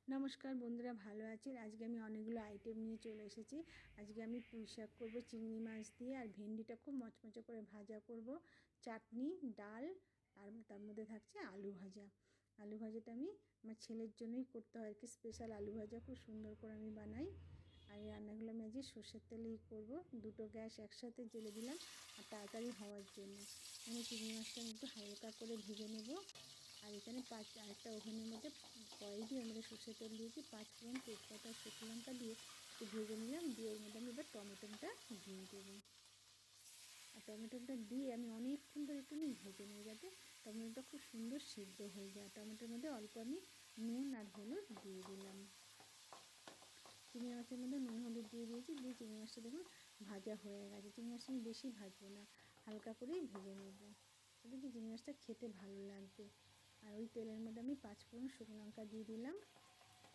নমস্কার বন্ধুরা, ভালো আছেন? আজকে আমি অনেকগুলো আইটেম নিয়ে চলে এসেছি। আজকে আমি পুঁই শাক করবো চিংড়ি মাছ দিয়ে, আর ভেন্ডিটা খুব মচমচে করে ভাজা করব, চাটনি, ডাল, আর তার মধ্যে থাকছে আলু ভাজা। আলু ভাজাটা আমি আমার ছেলের জন্যই করতে হয়, কি স্পেশাল আলু ভাজা খুব সুন্দর করে আমি বানাই। আর এই রান্নাগুলো আমি আজকে সর্ষের তেলেই করবো। দুটো গ্যাস একসাথে জ্বেলে দিলাম আর তাড়াতাড়ি হওয়ার জন্য। আমি চিংড়ি মাছটা একটু হালকা করে ভেজে নেব। আর এখানে আরেকটা ওভেনের মধ্যে কড়াই দিয়ে আমরা সর্ষের তেল দিয়েছি, 5 ফোড়ন, তেজপাতা, শুকনো লঙ্কা দিয়ে একটু ভেজে নিলাম। দিয়ে এর মধ্যে আমি এবার টমেটোটা দিয়ে দেবো। আর টমেটোটা দিয়ে আমি অনেকক্ষণ ধরে একটু ভেজে নিই, যাতে টমেটোটা খুব সুন্দর সিদ্ধ হয়ে যায়। টমেটোর মধ্যে অল্প আমি নুন আর হলুদ দিয়ে দিলাম। চিংড়ি মাছের মধ্যে নুন হলুদ দিয়ে দিয়েছি। দিয়ে চিংড়ি মাছটা দেখুন ভাজা হয়ে গেছে। চিংড়ি মাছটা আমি বেশি ভাজবো না, হালকা করেই ভেজে নেব, তাতে কি চিংড়ি মাছটা খেতে ভালো লাগবে। আর ওই তেলের মধ্যে আমি 5 ফোড়ন, শুকনো লঙ্কা দিয়ে দিলাম।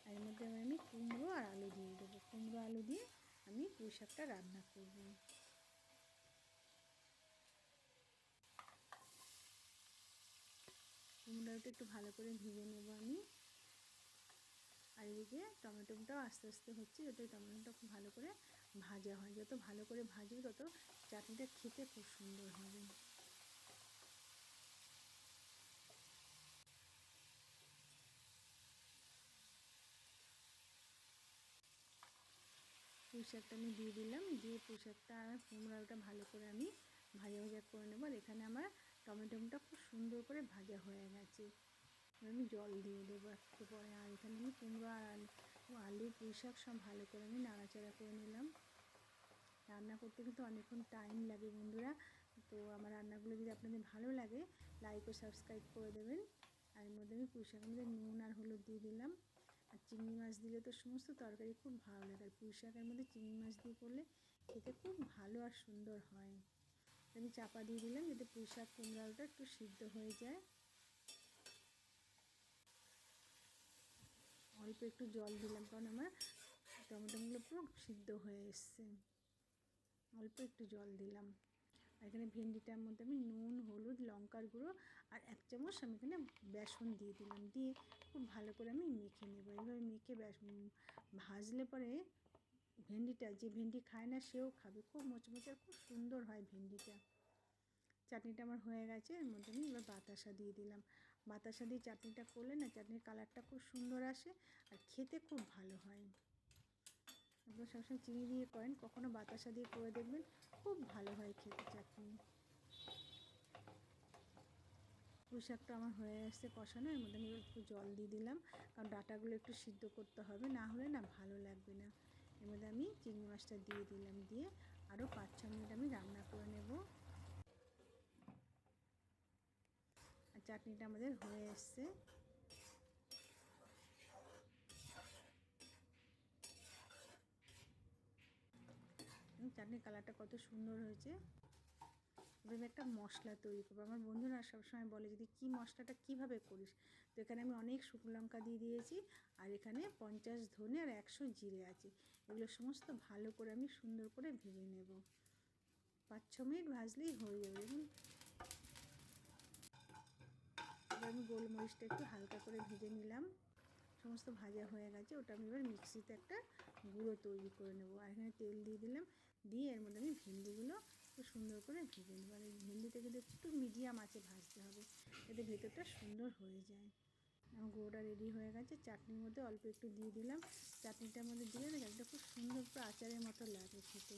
আর এর মধ্যে আমি কুমড়ো আর আলু দিয়ে দেবো। কুমড়ো আলু দিয়ে আমি পুঁই শাকটা রান্না করব। কুমড়ো আলুটা একটু ভালো করে ভেজে নেব আমি। আর এদিকে টমেটোটাও আস্তে আস্তে হচ্ছে, যাতে টমেটোটা খুব ভালো করে ভাজা হয়। যত ভালো করে ভাজবে তত চাটনিটা খেতে খুব সুন্দর হবে। পুঁই শাকটা আমি দিয়ে দিলাম। দিয়ে পুঁই শাকটা আর কুমড়ো আলুটা ভালো করে আমি ভাজা ভাজা করে নেব। আর এখানে আমার টমেটোটা খুব সুন্দর করে ভাজা হয়ে গেছে। আমি জল দিয়ে দেবো একটু পরে। আর এখানে আমি কুমড়ো আর আলু, পুঁই শাক সব ভালো করে আমি নাড়াচাড়া করে নিলাম। রান্না করতে কিন্তু অনেকক্ষণ টাইম লাগে বন্ধুরা। তো আমার রান্নাগুলো যদি আপনাদের ভালো লাগে, লাইক ও সাবস্ক্রাইব করে দেবেন। আর এর মধ্যে আমি পুঁই শাকের মধ্যে নুন আর হলুদ দিয়ে দিলাম। আর চিংড়ি মাছ দিলে তো সমস্ত তরকারি খুব ভালো লাগে। আর পুঁই শাকের মধ্যে চিংড়ি মাছ দিয়ে করলে খেতে খুব ভালো আর সুন্দর হয়। আমি চাপা দিয়ে দিলাম, যাতে পুঁই শাক কুমড়োটা একটু সিদ্ধ হয়ে যায়। অল্প একটু জল দিলাম, কারণ আমার টমেটোগুলো পুরো সিদ্ধ হয়ে এসছে। অল্প একটু জল দিলাম। আর এখানে ভেন্ডিটার মধ্যে আমি নুন, হলুদ, লঙ্কার গুঁড়ো আর 1 চামচ আমি এখানে বেসন দিয়ে দিলাম। দিয়ে খুব ভালো করে আমি মেখে নেব। এইভাবে মেখে ভাজলে পরে ভেন্ডিটা, যে ভেন্ডি খায় না সেও খাবে। খুব মোচমোচে আর খুব সুন্দর হয় ভেন্ডিটা। চাটনিটা আমার হয়ে গেছে। এর মধ্যে আমি এবার বাতাসা দিয়ে দিলাম। বাতাসা দিয়ে চাটনিটা করলে না, চাটনির কালারটা খুব সুন্দর আসে আর খেতে খুব ভালো হয়। আপনারা সবসময় চিনি দিয়ে করেন, কখনো বাতাসা দিয়ে করে দেখবেন, খুব ভালো হয় খেতে চাটনি। পুঁই শাকটা আমার হয়ে আসছে কষানো। এর মধ্যে আমি একটু জল দিয়ে দিলাম, কারণ ডাঁটাগুলো একটু সিদ্ধ করতে হবে, না হলে না ভালো লাগবে না। এর মধ্যে আমি চিংড়ি মাছটা দিয়ে দিলাম। দিয়ে আরও 5-6 মিনিট আমি রান্না করে নেব। আর চাটনিটা আমাদের হয়ে এসছে। চাটনির কালারটা কত সুন্দর হয়েছে। এবার আমি একটা মশলা তৈরি করবো। আমার বন্ধুরা সবসময় বলে, যদি কী মশলাটা কীভাবে করিস। তো এখানে আমি অনেক শুকনো লঙ্কা দিয়ে দিয়েছি। আর এখানে 50 ধনে আর 100 জিরে আছে। এগুলো সমস্ত ভালো করে আমি সুন্দর করে ভেজে নেব। 5-6 মিনিট ভাজলেই হয়ে যাবে। দেখুন, এবার আমি গোলমরিচটা একটু হালকা করে ভেজে নিলাম। সমস্ত ভাজা হয়ে গেছে। ওটা আমি এবার মিক্সিতে একটা গুঁড়ো তৈরি করে নেব। আর এখানে তেল দিয়ে দিলাম। দিয়ে এর মধ্যে আমি ভেন্ডিগুলো খুব সুন্দর করে ভেজে নেব। আর এই ভেন্ডিটা কিন্তু একটু মিডিয়াম আঁচে ভাজতে হবে, যাতে ভেতরটা সুন্দর হয়ে যায়। আমার গুঁড়োটা রেডি হয়ে গেছে। চাটনির মধ্যে অল্প একটু দিয়ে দিলাম। চাটনিটার মধ্যে দিলে না, চাটনিটা খুব সুন্দর করে আচারের মতো লাগে খেতে।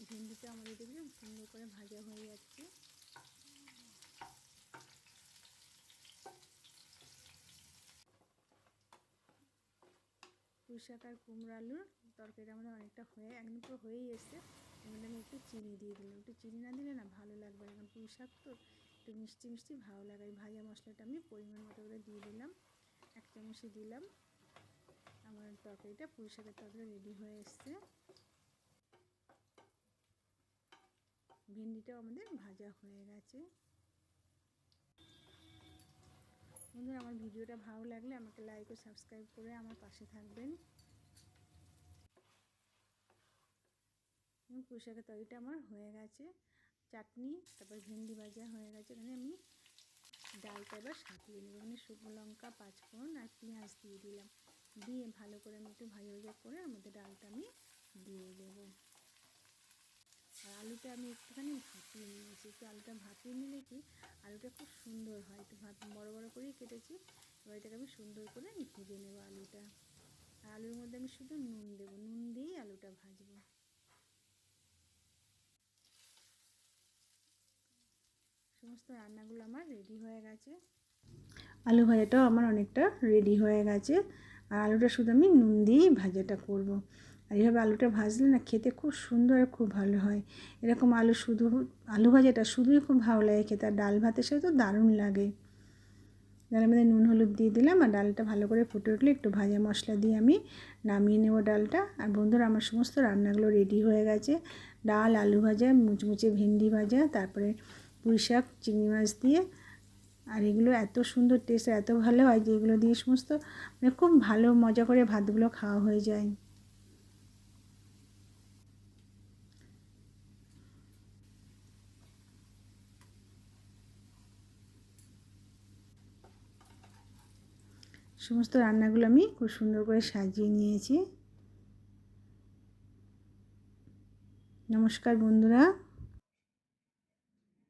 ভেন্ডিটা আমাদের দেখলাম সুন্দর করে ভাজা হয়ে যাচ্ছে। পুঁই শাক আর কুমড়ো আলুর তরকারিটা আমাদের অনেকটা একদম পুরো হয়েই এসছে। এর মধ্যে আমি একটু চিনি দিয়ে দিলাম। একটু চিনি না দিলে না ভালো লাগবে না, কারণ পুঁই শাক তো একটু মিষ্টি মিষ্টি ভালো লাগে। ভাজা মশলাটা আমি পরিমাণ মতো করে দিয়ে দিলাম, 1 চামচই দিলাম। আমার তরকারিটা, পুঁই শাকের তরকারি রেডি হয়ে এসছে। ভেন্ডিটাও আমাদের ভাজা হয়ে গেছে। বন্ধুরা, আমার ভিডিওটা ভালো লাগলে আমাকে লাইক ও সাবস্ক্রাইব করে আমার পাশে থাকবেন। পুঁই শাকের তরকারিটা আমার হয়ে গেছে। চাটনি, তারপর ভেন্ডি ভাজা হয়ে গেছে। এখানে আমি ডালটা এবার সাঁতলিয়ে নেব। এখানে শুকনো লঙ্কা, 5 ফোড়ন আর পেঁয়াজ দিয়ে দিলাম। দিয়ে ভালো করে আমি একটু ভাজা ভাজা করে এর মধ্যে ডালটা আমি দিয়ে দেবো। আর আলুটা আমি একটুখানি ভাপিয়ে নিয়েছি, একটু আলুটা ভাপিয়ে নিলে কি আলুটা খুব সুন্দর হয়। একটু বড় বড় করেই কেটেছি। এবার এটাকে আমি সুন্দর করে ভেজে নেবো আলুটা। আর আলুর মধ্যে আমি শুধু নুন দেবো, নুন দিয়েই আলুটা ভাজবো। সমস্ত রান্নাগুলো আমার রেডি হয়ে গেছে। আলু ভাজাটাও আমার অনেকটা রেডি হয়ে গেছে। আর আলুটা শুধু আমি নুন দিয়েই ভাজাটা করব। আর এইভাবে আলুটা ভাজলে না খেতে খুব সুন্দর আর খুব ভালো হয়। এরকম আলু ভাজাটা শুধুই খুব ভালো লাগে খেতে, আর ডাল ভাতের সাথে তো দারুণ লাগে। ডালের মধ্যে নুন হলুদ দিয়ে দিলাম, আর ডালটা ভালো করে ফুটে উঠলে একটু ভাজা মশলা দিয়ে আমি নামিয়ে নেব ডালটা। আর বন্ধুরা, আমার সমস্ত রান্নাগুলো রেডি হয়ে গেছে। ডাল, আলু ভাজা, মুচমুচে ভেন্ডি ভাজা, তারপরে পুঁই শাক চিংড়ি মাছ দিয়ে। আর এগুলো এত সুন্দর টেস্ট, এত ভালো হয় যে এগুলো দিয়ে সমস্ত খুব ভালো মজা করে ভাতগুলো খাওয়া হয়ে যায়। সমস্ত রান্নাগুলো আমি খুব সুন্দর করে সাজিয়ে নিয়েছি। নমস্কার বন্ধুরা।